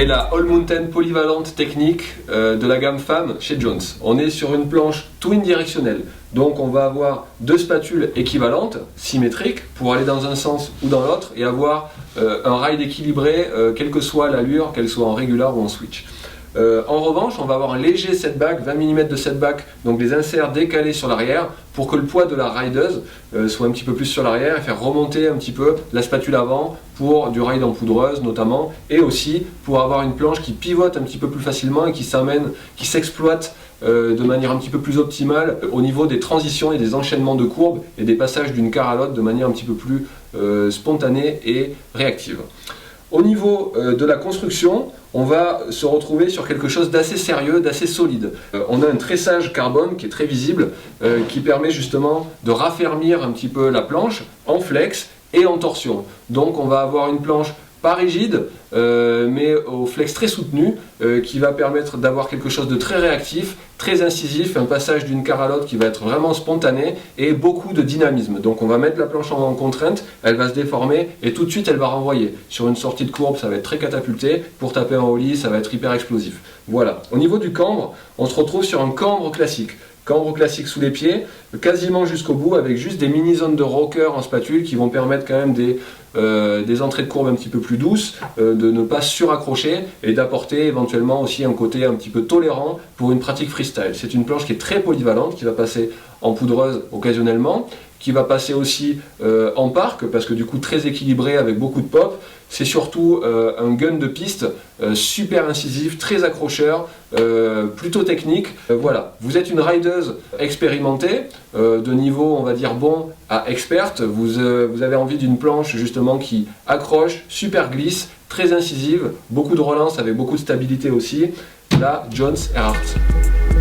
est la All Mountain polyvalente technique de la gamme femme chez Jones. On est sur une planche twin directionnelle, donc on va avoir deux spatules équivalentes, symétriques, pour aller dans un sens ou dans l'autre et avoir un ride équilibré, quelle que soit l'allure, qu'elle soit en régular ou en switch. En revanche, on va avoir un léger setback, 20 mm de setback, donc des inserts décalés sur l'arrière pour que le poids de la rideuse soit un petit peu plus sur l'arrière et faire remonter un petit peu la spatule avant pour du ride en poudreuse notamment, et aussi pour avoir une planche qui pivote un petit peu plus facilement et qui s'exploite de manière un petit peu plus optimale au niveau des transitions et des enchaînements de courbes et des passages d'une carte à l'autre de manière un petit peu plus spontanée et réactive. Au niveau de la construction, on va se retrouver sur quelque chose d'assez sérieux, d'assez solide. On a un tressage carbone qui est très visible, qui permet justement de raffermir un petit peu la planche en flex et en torsion. Donc on va avoir une planche pas rigide, mais au flex très soutenu, qui va permettre d'avoir quelque chose de très réactif, très incisif, un passage d'une carte à l'autre qui va être vraiment spontané et beaucoup de dynamisme. Donc on va mettre la planche en contrainte, elle va se déformer et tout de suite elle va renvoyer. Sur une sortie de courbe, ça va être très catapulté, pour taper en ollie, ça va être hyper explosif. Voilà. Au niveau du cambre, on se retrouve sur un cambre classique. Cambre classique sous les pieds, quasiment jusqu'au bout, avec juste des mini-zones de rocker en spatule qui vont permettre quand même des entrées de courbe un petit peu plus douces, de ne pas suraccrocher et d'apporter éventuellement aussi un côté un petit peu tolérant pour une pratique freestyle. C'est une planche qui est très polyvalente, qui va passer en poudreuse occasionnellement, qui va passer aussi en parc, parce que du coup très équilibré avec beaucoup de pop. C'est surtout un gun de piste super incisif, très accrocheur, plutôt technique. Voilà, vous êtes une rideuse expérimentée, de niveau on va dire bon à experte. Vous avez envie d'une planche justement qui accroche, super glisse, très incisive, beaucoup de relance avec beaucoup de stabilité aussi. La Jones Erhardt.